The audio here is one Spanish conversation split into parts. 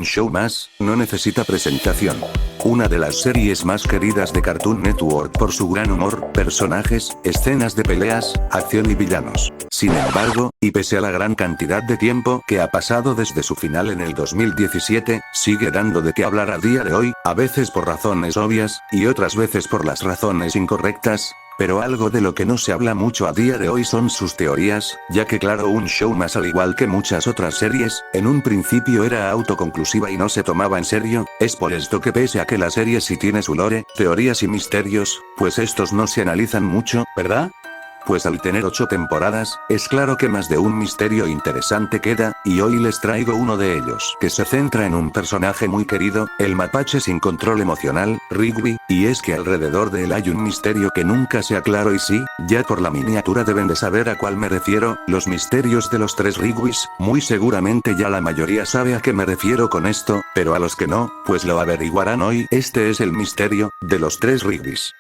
un show más, no necesita presentación. Una de las series más queridas de Cartoon Network por su gran humor, personajes, escenas de peleas, acción y villanos. Sin embargo, y pese a la gran cantidad de tiempo que ha pasado desde su final en el 2017, sigue dando de qué hablar a día de hoy, a veces por razones obvias, y otras veces por las razones incorrectas. Pero algo de lo que no se habla mucho a día de hoy son sus teorías, ya que claro, un show más, al igual que muchas otras series, en un principio era autoconclusiva y no se tomaba en serio. Es por esto que pese a que la serie sí tiene su lore, teorías y misterios, pues estos no se analizan mucho, ¿verdad? Pues al tener 8 temporadas, es claro que más de un misterio interesante queda, y hoy les traigo uno de ellos, que se centra en un personaje muy querido, el mapache sin control emocional, Rigby, y es que alrededor de él hay un misterio que nunca se aclaró y sí, ya por la miniatura deben de saber a cuál me refiero, los misterios de los 3 Rigbys, muy seguramente ya la mayoría sabe a qué me refiero con esto, pero a los que no, pues lo averiguarán hoy. Este es el misterio, de los 3 Rigbys.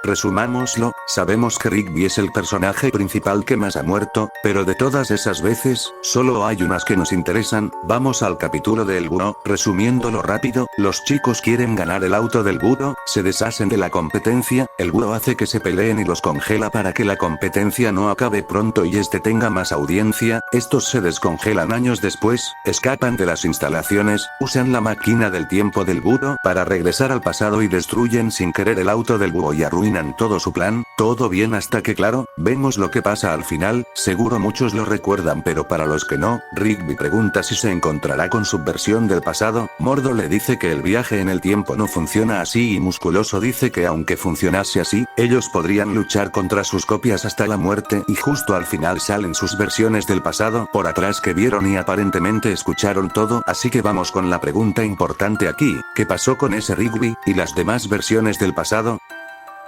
Resumámoslo, sabemos que Rigby es el personaje principal que más ha muerto, pero de todas esas veces, solo hay unas que nos interesan. Vamos al capítulo del búho. Resumiéndolo rápido, los chicos quieren ganar el auto del búho, se deshacen de la competencia, el búho hace que se peleen y los congela para que la competencia no acabe pronto y este tenga más audiencia. Estos se descongelan años después, escapan de las instalaciones, usan la máquina del tiempo del búho para regresar al pasado y destruyen sin querer el auto del búho y arruinan todo su plan. Todo bien hasta que claro, vemos lo que pasa al final. Seguro muchos lo recuerdan, pero para los que no, Rigby pregunta si se encontrará con su versión del pasado. Mordo le dice que el viaje en el tiempo no funciona así y Musculoso dice que aunque funcionase así, ellos podrían luchar contra sus copias hasta la muerte, y justo al final salen sus versiones del pasado por atrás que vieron y aparentemente escucharon todo. Así que vamos con la pregunta importante aquí, ¿qué pasó con ese Rigby y las demás versiones del pasado?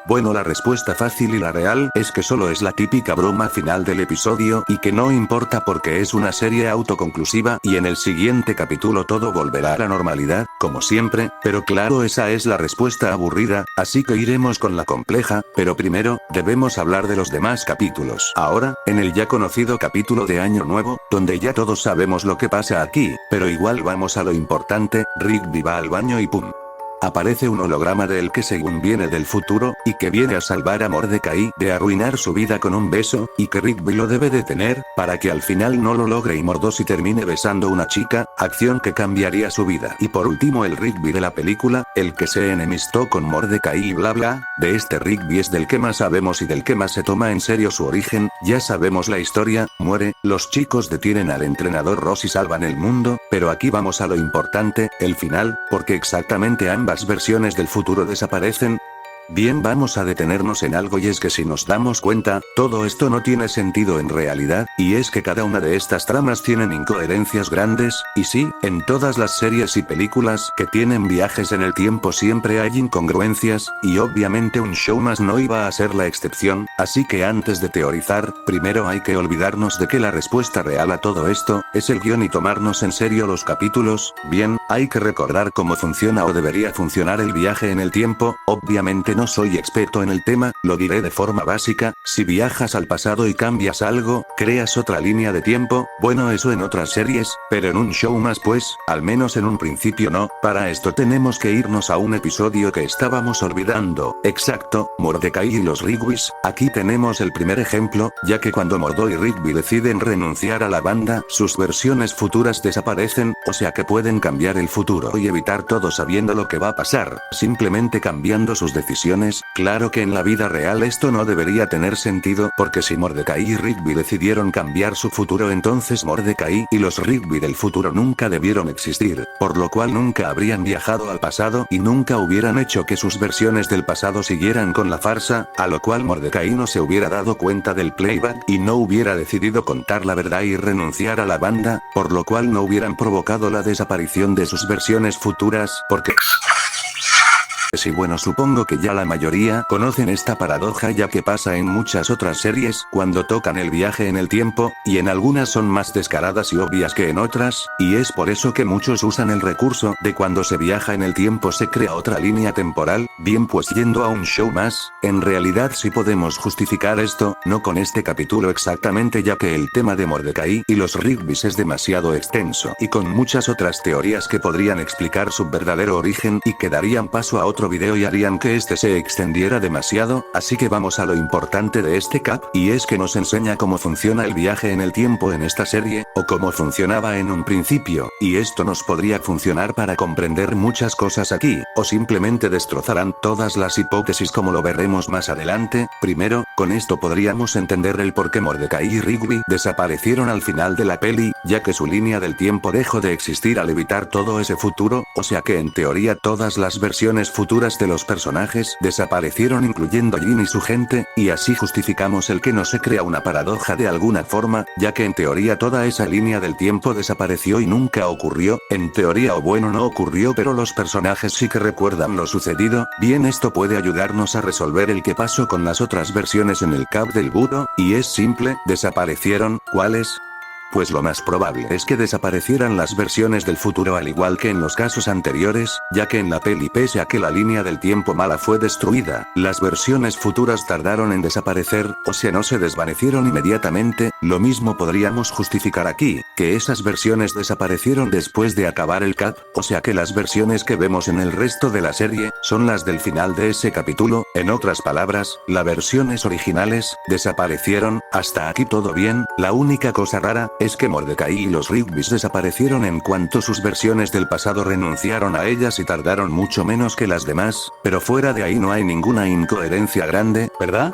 Bueno, la respuesta fácil y la real es que solo es la típica broma final del episodio y que no importa porque es una serie autoconclusiva y en el siguiente capítulo todo volverá a la normalidad, como siempre, pero claro, esa es la respuesta aburrida, así que iremos con la compleja, pero primero, debemos hablar de los demás capítulos. Ahora, en el ya conocido capítulo de Año Nuevo, donde ya todos sabemos lo que pasa aquí, pero igual vamos a lo importante, Rigby va al baño y ¡pum! Aparece un holograma de él que según viene del futuro, y que viene a salvar a Mordecai de arruinar su vida con un beso, y que Rigby lo debe detener, para que al final no lo logre y Mordosi termine besando una chica, acción que cambiaría su vida. Y por último el Rigby de la película, el que se enemistó con Mordecai y bla bla, de este Rigby es del que más sabemos y del que más se toma en serio su origen. Ya sabemos la historia, muere, los chicos detienen al entrenador Ross y salvan el mundo, pero aquí vamos a lo importante, el final, porque exactamente ambas versiones del futuro desaparecen. Bien, vamos a detenernos en algo y es que si nos damos cuenta, todo esto no tiene sentido en realidad, y es que cada una de estas tramas tienen incoherencias grandes, y sí, en todas las series y películas que tienen viajes en el tiempo siempre hay incongruencias, y obviamente un show más no iba a ser la excepción, así que antes de teorizar, primero hay que olvidarnos de que la respuesta real a todo esto, es el guión y tomarnos en serio los capítulos. Bien, hay que recordar cómo funciona o debería funcionar el viaje en el tiempo. Obviamente no soy experto en el tema, lo diré de forma básica. Si viajas al pasado y cambias algo, creas otra línea de tiempo. Bueno, eso en otras series, pero en un show más pues, al menos en un principio no. Para esto tenemos que irnos a un episodio que estábamos olvidando. Exacto, Mordecai y los Rigbys. Aquí tenemos el primer ejemplo, ya que cuando Mordo y Rigby deciden renunciar a la banda, sus versiones futuras desaparecen, o sea que pueden cambiar el futuro y evitar todo sabiendo lo que va a pasar, simplemente cambiando sus decisiones. Claro que en la vida real esto no debería tener sentido, porque si Mordecai y Rigby decidieron cambiar su futuro, entonces Mordecai y los Rigby del futuro nunca debieron existir, por lo cual nunca habrían viajado al pasado y nunca hubieran hecho que sus versiones del pasado siguieran con la farsa, a lo cual Mordecai no se hubiera dado cuenta del playback y no hubiera decidido contar la verdad y renunciar a la banda, por lo cual no hubieran provocado la desaparición de sus versiones futuras, porque Sí, bueno, supongo que ya la mayoría conocen esta paradoja, ya que pasa en muchas otras series cuando tocan el viaje en el tiempo, y en algunas son más descaradas y obvias que en otras, y es por eso que muchos usan el recurso de cuando se viaja en el tiempo se crea otra línea temporal. Bien, pues yendo a un show más, en realidad sí podemos justificar esto, no con este capítulo exactamente, ya que el tema de Mordecai y los Rigby's es demasiado extenso y con muchas otras teorías que podrían explicar su verdadero origen y que darían paso a otro video y harían que este se extendiera demasiado, así que vamos a lo importante de este cap, y es que nos enseña cómo funciona el viaje en el tiempo en esta serie, o cómo funcionaba en un principio, y esto nos podría funcionar para comprender muchas cosas aquí, o simplemente destrozarán todas las hipótesis como lo veremos más adelante. Primero, con esto podríamos entender el por qué Mordecai y Rigby desaparecieron al final de la peli, ya que su línea del tiempo dejó de existir al evitar todo ese futuro, o sea que en teoría todas las versiones futuras de los personajes desaparecieron incluyendo Jean y su gente, y así justificamos el que no se crea una paradoja de alguna forma, ya que en teoría toda esa línea del tiempo desapareció y nunca ocurrió, en teoría, o bueno, no ocurrió, pero los personajes sí que recuerdan lo sucedido. Bien, esto puede ayudarnos a resolver el que pasó con las otras versiones en el cap del budo, y es simple, desaparecieron. ¿Cuáles? Pues lo más probable es que desaparecieran las versiones del futuro al igual que en los casos anteriores, ya que en la peli, pese a que la línea del tiempo mala fue destruida, las versiones futuras tardaron en desaparecer, o sea, no se desvanecieron inmediatamente. Lo mismo podríamos justificar aquí, que esas versiones desaparecieron después de acabar el cap, o sea que las versiones que vemos en el resto de la serie son las del final de ese capítulo. En otras palabras, las versiones originales desaparecieron. Hasta aquí todo bien. La única cosa rara es que Mordecai y los Rigby's desaparecieron en cuanto sus versiones del pasado renunciaron a ellas y tardaron mucho menos que las demás, pero fuera de ahí no hay ninguna incoherencia grande, ¿verdad?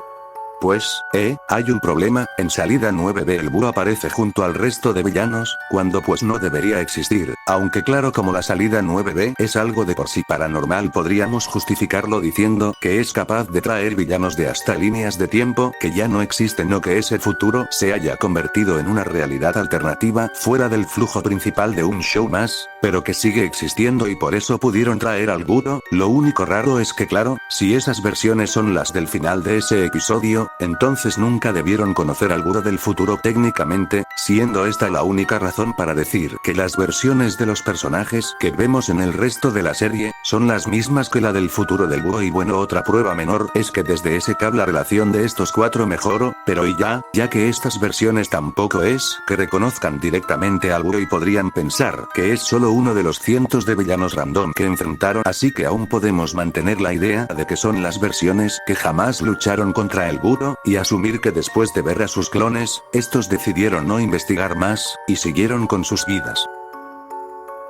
Pues, hay un problema. En salida 9B el búho aparece junto al resto de villanos, cuando pues no debería existir, aunque claro, como la salida 9B es algo de por sí paranormal, podríamos justificarlo diciendo que es capaz de traer villanos de hasta líneas de tiempo que ya no existen, o que ese futuro se haya convertido en una realidad alternativa fuera del flujo principal de un show más, pero que sigue existiendo y por eso pudieron traer al búho. Lo único raro es que claro, si esas versiones son las del final de ese episodio, entonces nunca debieron conocer al búho del futuro técnicamente, siendo esta la única razón para decir que las versiones de los personajes que vemos en el resto de la serie son las mismas que la del futuro del búho. Y bueno, otra prueba menor es que desde ese cap la relación de estos cuatro mejoró, pero y ya que estas versiones tampoco es que reconozcan directamente al búho y podrían pensar que es solo uno de los cientos de villanos random que enfrentaron, así que aún podemos mantener la idea de que son las versiones que jamás lucharon contra el búho, y asumir que después de ver a sus clones, estos decidieron no investigar más, y siguieron con sus vidas.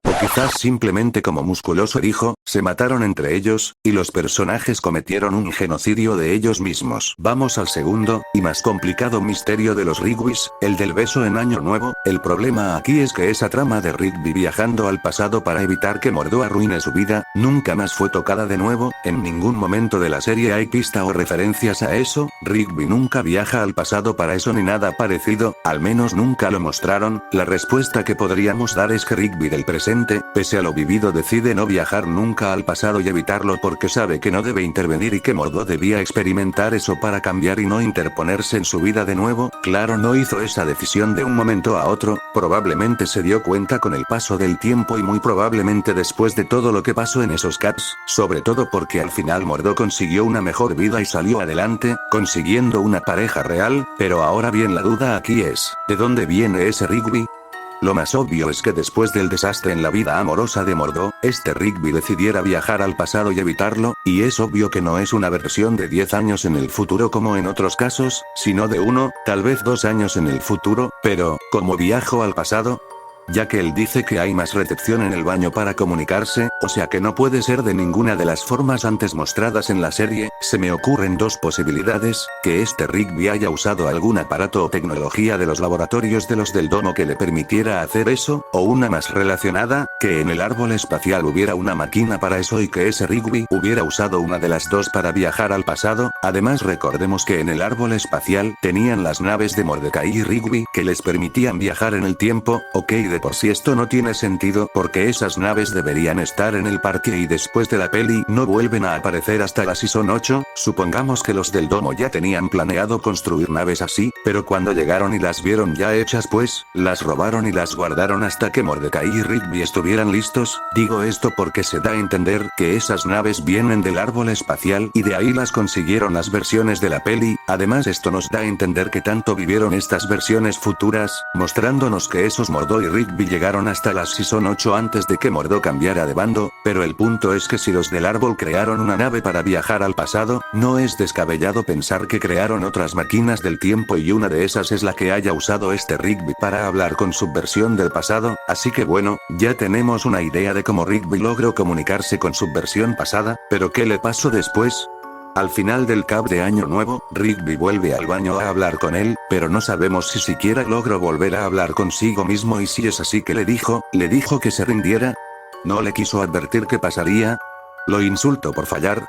O quizás simplemente, como Musculoso dijo, se mataron entre ellos, y los personajes cometieron un genocidio de ellos mismos. Vamos al segundo, y más complicado misterio de los Rigby's, el del beso en Año Nuevo. El problema aquí es que esa trama de Rigby viajando al pasado para evitar que Mordo arruine su vida, nunca más fue tocada de nuevo. En ningún momento de la serie hay pista o referencias a eso. Rigby nunca viaja al pasado para eso ni nada parecido, al menos nunca lo mostraron. La respuesta que podríamos dar es que Rigby del presente, pese a lo vivido, decide no viajar nunca al pasado y evitarlo porque sabe que no debe intervenir y que Mordo debía experimentar eso para cambiar y no interponerse en su vida de nuevo. Claro, no hizo esa decisión de un momento a otro, probablemente se dio cuenta con el paso del tiempo y muy probablemente después de todo lo que pasó en esos caps, sobre todo porque al final Mordo consiguió una mejor vida y salió adelante, consiguiendo una pareja real. Pero ahora bien, la duda aquí es, ¿de dónde viene ese Rigby? Lo más obvio es que después del desastre en la vida amorosa de Mordo, este Rigby decidiera viajar al pasado y evitarlo, y es obvio que no es una versión de 10 años en el futuro como en otros casos, sino de 1, tal vez 2 años en el futuro. Pero, ¿cómo viajó al pasado? Ya que él dice que hay más recepción en el baño para comunicarse, o sea que no puede ser de ninguna de las formas antes mostradas en la serie. Se me ocurren dos posibilidades: que este Rigby haya usado algún aparato o tecnología de los laboratorios de los del domo que le permitiera hacer eso, o una más relacionada, que en el árbol espacial hubiera una máquina para eso y que ese Rigby hubiera usado una de las dos para viajar al pasado. Además, recordemos que en el árbol espacial tenían las naves de Mordecai y Rigby que les permitían viajar en el tiempo. Ok, de por sí esto no tiene sentido porque esas naves deberían estar en el parque y después de la peli no vuelven a aparecer hasta la Season 8, supongamos que los del domo ya tenían planeado construir naves así, pero cuando llegaron y las vieron ya hechas pues, las robaron y las guardaron hasta que Mordecai y Rigby estuvieran listos, digo esto porque se da a entender que esas naves vienen del árbol espacial y de ahí las consiguieron las versiones de la peli, además esto nos da a entender que tanto vivieron estas versiones futuras, mostrándonos que esos Mordo y Rigby llegaron hasta la Season 8 antes de que Mordo cambiara de bando, pero el punto es que si los del árbol crearon una nave para viajar al pasado, no es descabellado pensar que crearon otras máquinas del tiempo y una de esas es la que haya usado este Rigby para hablar con su versión del pasado, así que bueno, ya tenemos una idea de cómo Rigby logró comunicarse con su versión pasada, pero ¿qué le pasó después? Al final del cap de Año Nuevo, Rigby vuelve al baño a hablar con él, pero no sabemos si siquiera logró volver a hablar consigo mismo y si es así que le dijo que se rindiera. ¿No le quiso advertir qué pasaría? ¿Lo insultó por fallar?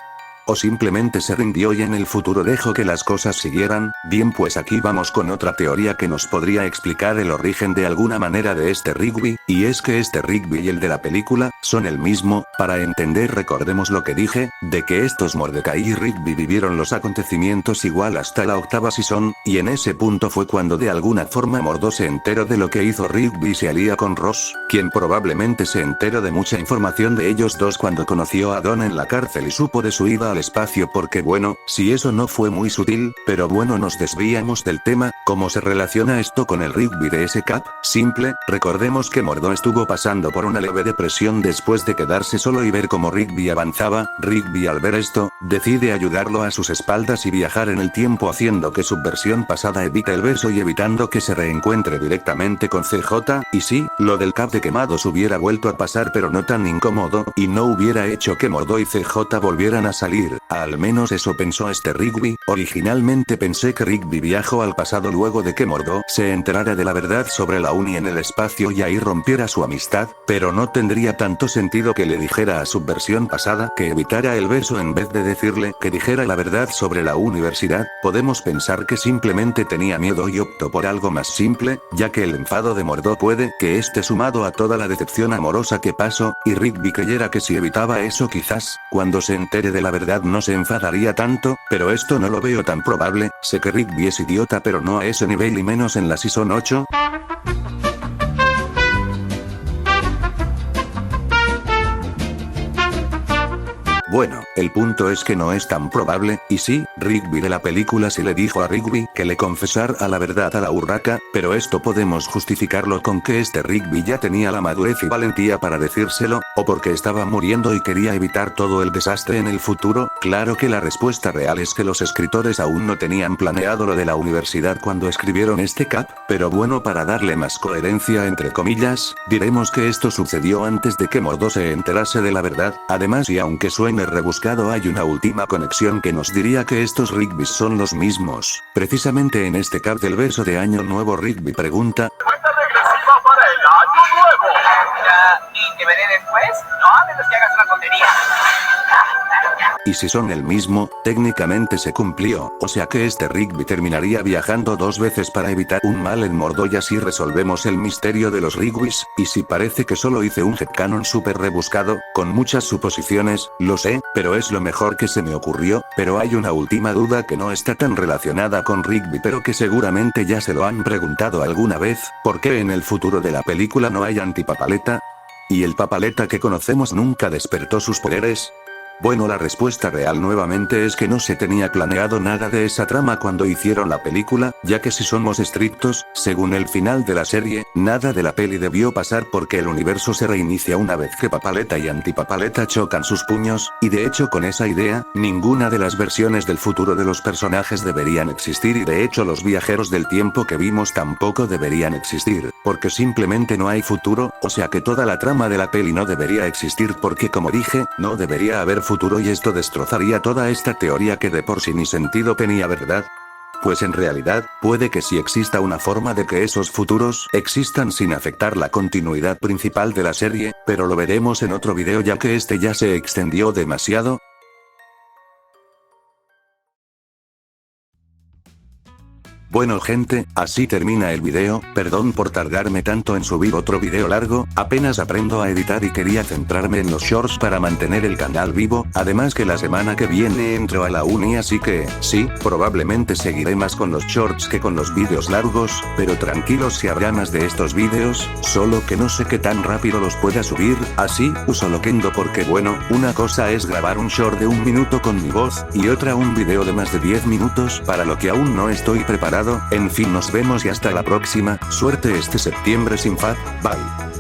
¿O simplemente se rindió y en el futuro dejó que las cosas siguieran? Bien, pues aquí vamos con otra teoría que nos podría explicar el origen de alguna manera de este Rigby, y es que este Rigby y el de la película, son el mismo. Para entender recordemos lo que dije, de que estos Mordecai y Rigby vivieron los acontecimientos igual hasta la 8ª season, y en ese punto fue cuando de alguna forma Mordo se enteró de lo que hizo Rigby y se alía con Ross, quien probablemente se enteró de mucha información de ellos dos cuando conoció a Don en la cárcel y supo de su ida al espacio porque bueno, si eso no fue muy sutil, pero bueno nos desviamos del tema, ¿cómo se relaciona esto con el Rigby de ese cap? Simple, recordemos que Mordo estuvo pasando por una leve depresión después de quedarse solo y ver cómo Rigby avanzaba, Rigby al ver esto, decide ayudarlo a sus espaldas y viajar en el tiempo haciendo que su versión pasada evite el beso y evitando que se reencuentre directamente con CJ, y sí, lo del cap de quemados hubiera vuelto a pasar pero no tan incómodo, y no hubiera hecho que Mordo y CJ volvieran a salir. Al menos eso pensó este Rigby. Originalmente pensé que Rigby viajó al pasado luego de que Mordo se enterara de la verdad sobre la uni en el espacio y ahí rompiera su amistad, pero no tendría tanto sentido que le dijera a su versión pasada que evitara el beso en vez de decirle que dijera la verdad sobre la universidad. Podemos pensar que simplemente tenía miedo y optó por algo más simple, ya que el enfado de Mordo puede que esté sumado a toda la decepción amorosa que pasó, y Rigby creyera que si evitaba eso quizás, cuando se entere de la verdad no se enfadaría tanto, pero esto no lo veo tan probable. Sé que Rigby es idiota pero no a ese nivel y menos en la Season 8. Bueno, el punto es que no es tan probable, y sí, Rigby de la película sí le dijo a Rigby que le confesara la verdad a la urraca, pero esto podemos justificarlo con que este Rigby ya tenía la madurez y valentía para decírselo, o porque estaba muriendo y quería evitar todo el desastre en el futuro. Claro que la respuesta real es que los escritores aún no tenían planeado lo de la universidad cuando escribieron este cap, pero bueno, para darle más coherencia entre comillas, diremos que esto sucedió antes de que Mordo se enterase de la verdad. Además, y aunque suene rebuscado, hay una última conexión que nos diría que estos Rigbys son los mismos. Precisamente en este cap del verso de Año Nuevo Rigby pregunta: cuenta regresiva para el Año Nuevo. ¿Y te veré después? No, a menos que hagas una tontería. Y si son el mismo, técnicamente se cumplió, o sea que este Rigby terminaría viajando 2 veces para evitar un mal en Mordo y así resolvemos el misterio de los Rigbys, y si parece que solo hice un headcanon súper rebuscado, con muchas suposiciones, lo sé, pero es lo mejor que se me ocurrió, pero hay una última duda que no está tan relacionada con Rigby pero que seguramente ya se lo han preguntado alguna vez: ¿por qué en el futuro de la película no hay antipapaleta? ¿Y el papaleta que conocemos nunca despertó sus poderes? Bueno, la respuesta real nuevamente es que no se tenía planeado nada de esa trama cuando hicieron la película, ya que si somos estrictos, según el final de la serie, nada de la peli debió pasar porque el universo se reinicia una vez que Papaleta y Antipapaleta chocan sus puños, y de hecho con esa idea, ninguna de las versiones del futuro de los personajes deberían existir y de hecho los viajeros del tiempo que vimos tampoco deberían existir, porque simplemente no hay futuro, o sea que toda la trama de la peli no debería existir porque como dije, no debería haber futuro y esto destrozaría toda esta teoría que de por sí ni sentido tenía, ¿verdad? Pues en realidad, puede que sí exista una forma de que esos futuros existan sin afectar la continuidad principal de la serie, pero lo veremos en otro video ya que este ya se extendió demasiado. Bueno gente, así termina el video, perdón por tardarme tanto en subir otro video largo, apenas aprendo a editar y quería centrarme en los shorts para mantener el canal vivo, además que la semana que viene entro a la uni así que, sí, probablemente seguiré más con los shorts que con los vídeos largos, pero tranquilos si habrá más de estos vídeos, solo que no sé qué tan rápido los pueda subir, así, uso Loquendo porque bueno, una cosa es grabar un short de 1 minuto con mi voz, y otra un video de más de 10 minutos para lo que aún no estoy preparado, en fin nos vemos y hasta la próxima, suerte este septiembre sin FAD, bye.